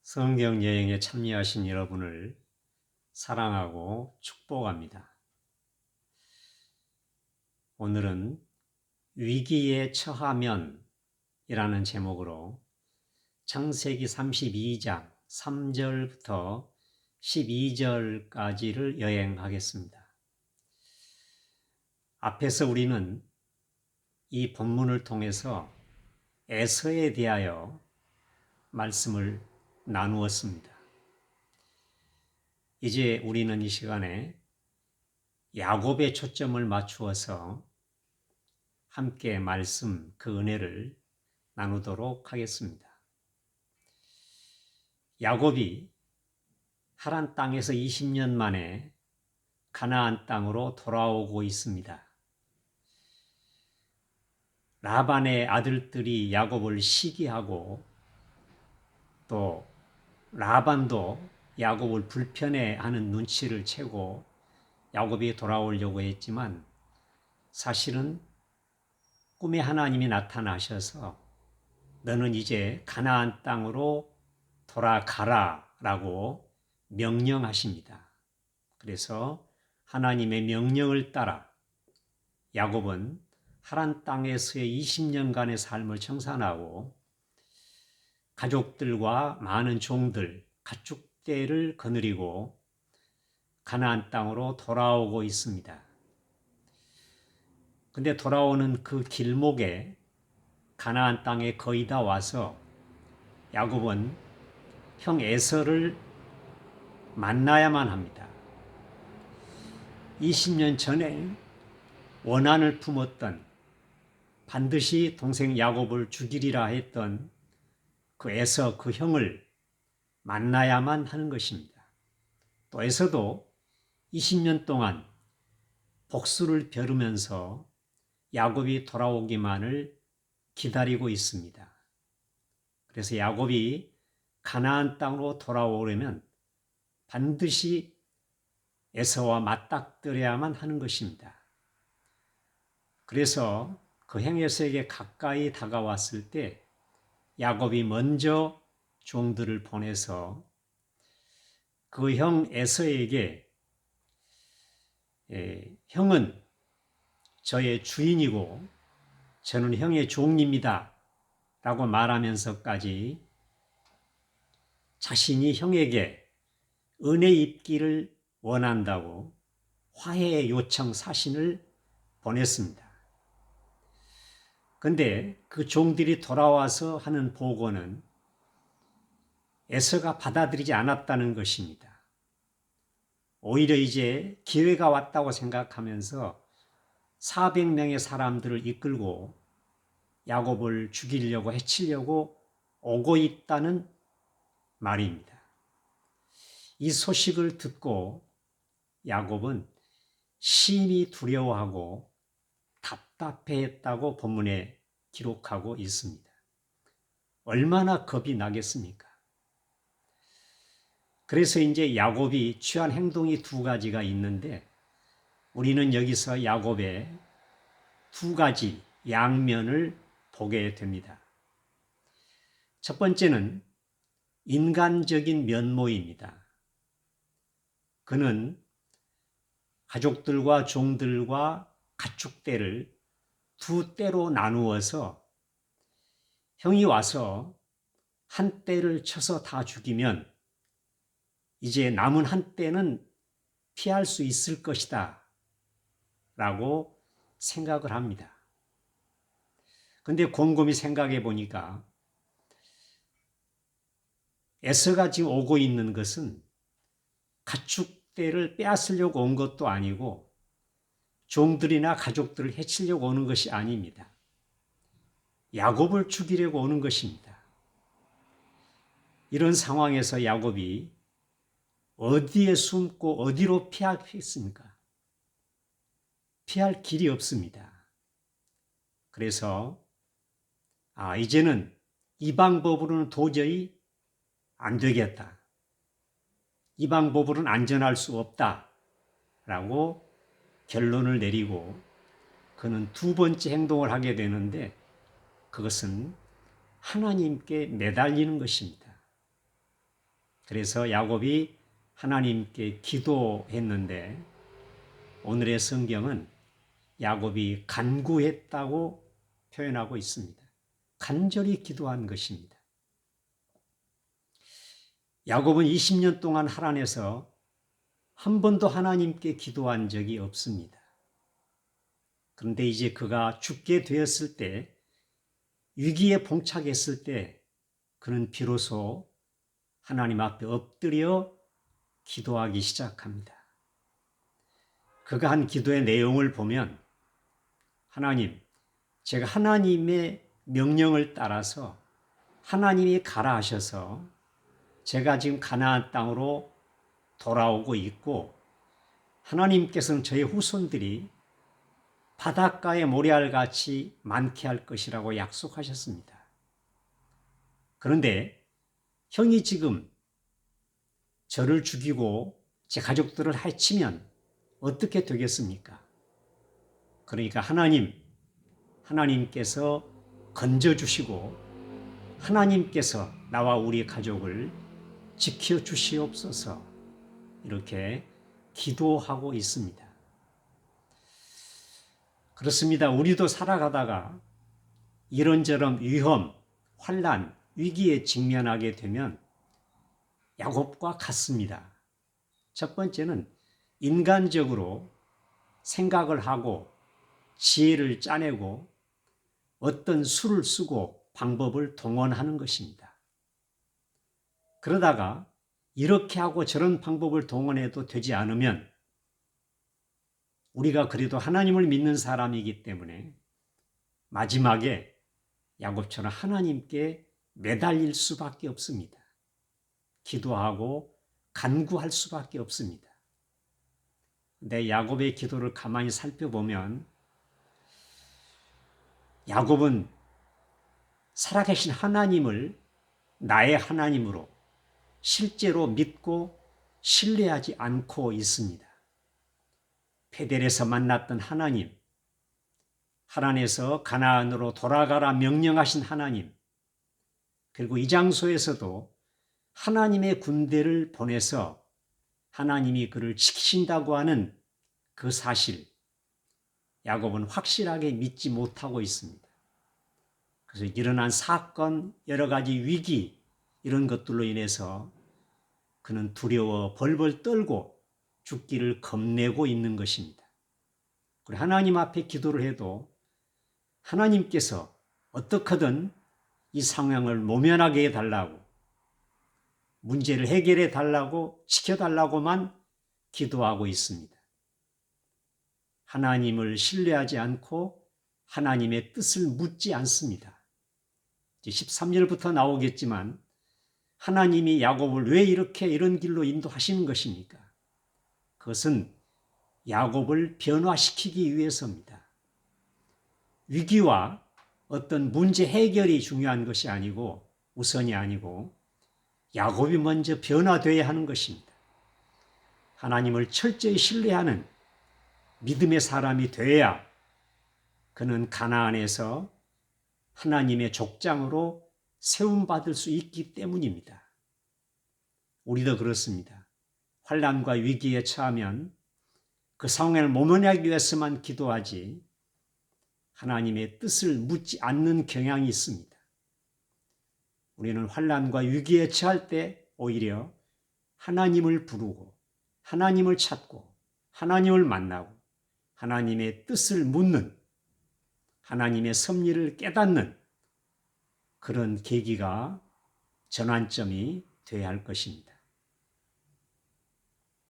성경 여행에 참여하신 여러분을 사랑하고 축복합니다. 오늘은 위기에 처하면이라는 제목으로 창세기 32장 3절부터 12절까지를 여행하겠습니다. 앞에서 우리는 이 본문을 통해서 에서에 대하여 말씀을 나누었습니다. 이제 우리는 이 시간에 야곱에 초점을 맞추어서 함께 말씀, 그 은혜를 나누도록 하겠습니다. 야곱이 하란 땅에서 20년 만에 가나안 땅으로 돌아오고 있습니다. 라반의 아들들이 야곱을 시기하고 또 라반도 야곱을 불편해하는 눈치를 채고 야곱이 돌아오려고 했지만 사실은 꿈에 하나님이 나타나셔서 너는 이제 가나안 땅으로 돌아가라 라고 명령하십니다. 그래서 하나님의 명령을 따라 야곱은 하란 땅에서의 20년간의 삶을 청산하고 가족들과 많은 종들, 가축대를 거느리고 가나안 땅으로 돌아오고 있습니다. 근데 돌아오는 그 길목에 가나안 땅에 거의 다 와서 야곱은 형 에서를 만나야만 합니다. 20년 전에 원한을 품었던, 반드시 동생 야곱을 죽이리라 했던 그 에서, 그 형을 만나야만 하는 것입니다. 또 에서도 20년 동안 복수를 벼르면서 야곱이 돌아오기만을 기다리고 있습니다. 그래서 야곱이 가나안 땅으로 돌아오려면 반드시 에서와 맞닥뜨려야만 하는 것입니다. 그래서 그 형 에서에게 가까이 다가왔을 때 야곱이 먼저 종들을 보내서 그 형 에서에게 형은 저의 주인이고 저는 형의 종입니다 라고 말하면서까지 자신이 형에게 은혜 입기를 원한다고 화해 요청 사신을 보냈습니다. 그런데 그 종들이 돌아와서 하는 보고는 에서가 받아들이지 않았다는 것입니다. 오히려 이제 기회가 왔다고 생각하면서 400명의 사람들을 이끌고 야곱을 죽이려고 해치려고 오고 있다는 말입니다. 이 소식을 듣고 야곱은 심히 두려워하고 답답해했다고 본문에 기록하고 있습니다. 얼마나 겁이 나겠습니까? 그래서 이제 야곱이 취한 행동이 두 가지가 있는데 우리는 여기서 야곱의 두 가지 양면을 보게 됩니다. 첫 번째는 인간적인 면모입니다. 그는 가족들과 종들과 가축대를 두 떼로 나누어서 형이 와서 한 떼를 쳐서 다 죽이면 이제 남은 한 떼는 피할 수 있을 것이다 라고 생각을 합니다. 근데 곰곰이 생각해 보니까 에서가 지금 오고 있는 것은 가축대를 빼앗으려고 온 것도 아니고 종들이나 가족들을 해치려고 오는 것이 아닙니다. 야곱을 죽이려고 오는 것입니다. 이런 상황에서 야곱이 어디에 숨고 어디로 피하겠습니까? 피할 길이 없습니다. 그래서 이제는 이 방법으로는 도저히 안 되겠다. 이 방법으로는 안전할 수 없다. 라고 결론을 내리고 그는 두 번째 행동을 하게 되는데 그것은 하나님께 매달리는 것입니다. 그래서 야곱이 하나님께 기도했는데 오늘의 성경은 야곱이 간구했다고 표현하고 있습니다. 간절히 기도한 것입니다. 야곱은 20년 동안 하란에서 한 번도 하나님께 기도한 적이 없습니다. 그런데 이제 그가 죽게 되었을 때, 위기에 봉착했을 때 그는 비로소 하나님 앞에 엎드려 기도하기 시작합니다. 그가 한 기도의 내용을 보면 하나님, 제가 하나님의 명령을 따라서 하나님이 가라 하셔서 제가 지금 가나안 땅으로 돌아오고 있고 하나님께서는 저의 후손들이 바닷가의 모래알같이 많게 할 것이라고 약속하셨습니다. 그런데 형이 지금 저를 죽이고 제 가족들을 해치면 어떻게 되겠습니까? 그러니까 하나님께서 건져주시고 하나님께서 나와 우리 가족을 지켜주시옵소서 이렇게 기도하고 있습니다. 그렇습니다. 우리도 살아가다가 이런저런 위험, 환난, 위기에 직면하게 되면 야곱과 같습니다. 첫 번째는 인간적으로 생각을 하고 지혜를 짜내고 어떤 수를 쓰고 방법을 동원하는 것입니다. 그러다가 이렇게 하고 저런 방법을 동원해도 되지 않으면 우리가 그래도 하나님을 믿는 사람이기 때문에 마지막에 야곱처럼 하나님께 매달릴 수밖에 없습니다. 기도하고 간구할 수밖에 없습니다. 근데 야곱의 기도를 가만히 살펴보면 야곱은 살아계신 하나님을 나의 하나님으로 실제로 믿고 신뢰하지 않고 있습니다. 베델에서 만났던 하나님, 하란에서 가나안으로 돌아가라 명령하신 하나님, 그리고 이 장소에서도 하나님의 군대를 보내서 하나님이 그를 지키신다고 하는 그 사실, 야곱은 확실하게 믿지 못하고 있습니다. 그래서 일어난 사건, 여러 가지 위기, 이런 것들로 인해서 그는 두려워 벌벌 떨고 죽기를 겁내고 있는 것입니다. 그리고 하나님 앞에 기도를 해도 하나님께서 어떻게든 이 상황을 모면하게 해달라고, 문제를 해결해 달라고, 지켜달라고만 기도하고 있습니다. 하나님을 신뢰하지 않고 하나님의 뜻을 묻지 않습니다. 13절부터 나오겠지만 하나님이 야곱을 왜 이렇게 이런 길로 인도하시는 것입니까? 그것은 야곱을 변화시키기 위해서입니다. 위기와 어떤 문제 해결이 중요한 것이 아니고 우선이 아니고 야곱이 먼저 변화되어야 하는 것입니다. 하나님을 철저히 신뢰하는 믿음의 사람이 되어야 그는 가나안에서 하나님의 족장으로 세움받을 수 있기 때문입니다. 우리도 그렇습니다. 환난과 위기에 처하면 그 상황을 모면하기 위해서만 기도하지 하나님의 뜻을 묻지 않는 경향이 있습니다. 우리는 환난과 위기에 처할 때 오히려 하나님을 부르고 하나님을 찾고 하나님을 만나고 하나님의 뜻을 묻는 하나님의 섭리를 깨닫는 그런 계기가 전환점이 되어야 할 것입니다.